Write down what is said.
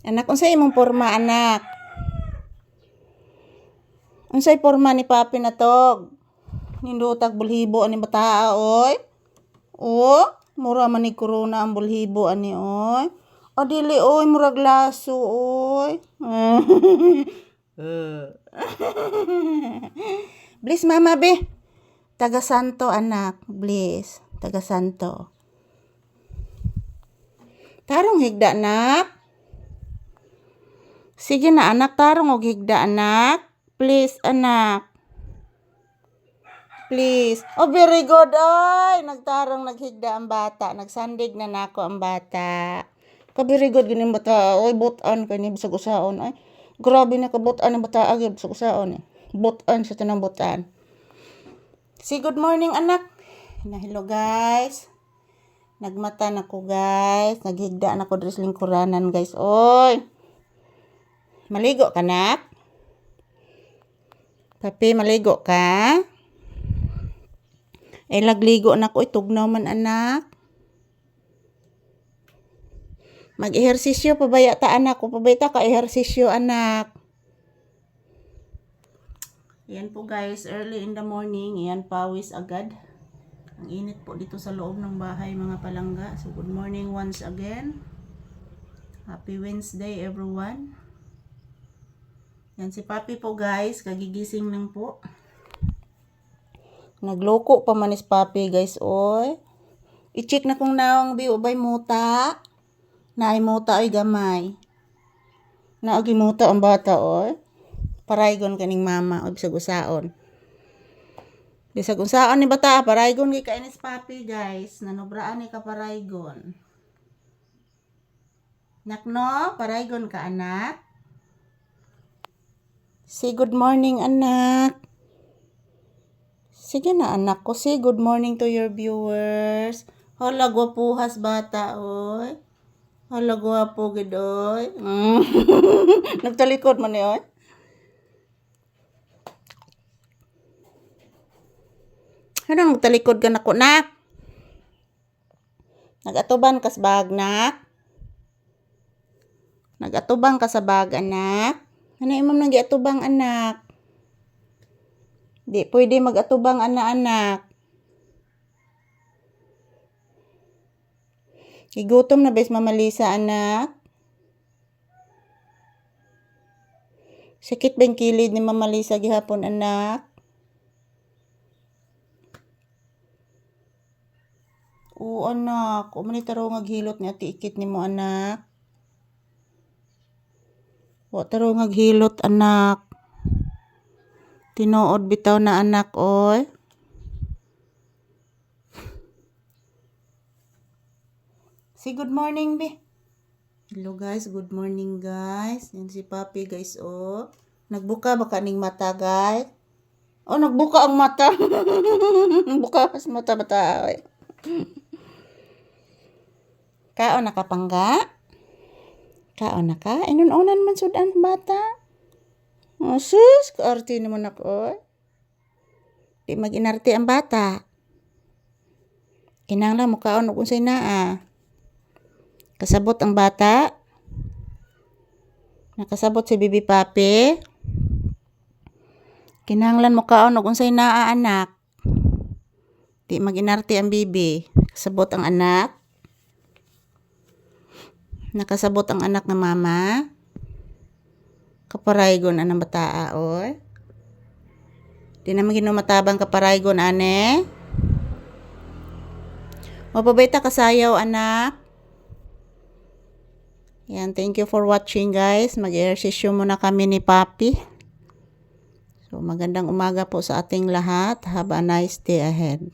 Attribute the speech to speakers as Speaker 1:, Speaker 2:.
Speaker 1: Anak, unsay imong porma, anak? Unsay porma ni papi na tog? Nindutag bulhibo ani bataa, oy. O, mura man ni corona ang bulhibo ani, oy. O, dili, oy, murag laso, oy. Bliss, mama, be. Taga Santo, anak. Bliss. Taga Santo. Tarong higda, anak. Sige na, anak. Tarong og higda, anak. Please, anak. Please. Oh, very good, oy. Nagtarong naghigda ang bata. Nagsandig na nako ang bata. Very good ganing bata. Oy, butan ka ni bisag usaon. Ay, grabe na kabutan ang bata agad bisag usaon. Butan sa tanang butan. Say good morning, anak. Hello, guys. Nagmata na ko, guys. Naghigda na ko dres lingkuranan, guys. Oy. Maligo ka, nak? Papi, maligo ka? Lagligo na ko. Tugnaw man, anak. Mag-ehersisyo pabaya ta, anak. O pabaya ta ka ehersisyo, anak. Yan po, guys. Early in the morning. Yan, pawis agad. Ang init po dito sa loob ng bahay, mga palangga. So, good morning once again. Happy Wednesday, everyone. Yan si Papi po, guys. Kagigising lang po. Nagloko pa manis Papi, guys, oy. I-check na kung naong ubay muta. Naay muta ay gamay. Naagi muta ang bata, oy. Paraygon kaning mama, oy, bisag usaon. Bisag usaon ni bata, paraygon kay kainis Papi, guys. Nanobraan ni ka paraygon. Nakno, paraygon ka, anak. Say good morning, anak. Sige na, anak ko. Say good morning to your viewers. Hala, gwapuhas bata, oy. Hala, gwapo, gid, oy. Nagtalikod man ni, oy. Ano, nagtalikod ka na ko, nak? Nagatuban ka sa bag, nak? Nagatubang ka sa bag, anak? Ano imam nang giatubang, anak? Di pwede mag-atubang, anak. Igutom na bes mamalisa, anak. Sakit ba yung kilid ni mamalisa gihapon, anak? Oo, anak. O manitaro ngaghilot ni ati ikit ni mo, anak. O taro ngaghilot, anak. Tinuod bitaw na, anak, oy. Say good morning, be. Hello, guys. Good morning, guys. Yan si Papi, guys, oh. Nagbuka ba kaning mata, guys? Oh, nagbuka ang mata. Buka as mata, bata, oy. Kaon nakapangga? Kaon na ka? Inununan man sudan bata. Oh, sus, kaarte naman ako. Di mag-inarte ang bata. Kinanglan mo kaon kung say naa. Kasabot ang bata. Nakasabot si Bibi Papi. Kinanglan mo kaon kung say naa, anak. Di mag-inarte ang bibi. Kasabot ang anak. Nakasabot ang anak ng mama. Kaparaygon anang bataa, oy. Di naman ginumatabang kaparaygon, ane. Mapabayta kasayaw, anak. Yan, thank you for watching, guys. Mag-ehersisyo muna kami ni Papi. So, magandang umaga po sa ating lahat. Have a nice day ahead.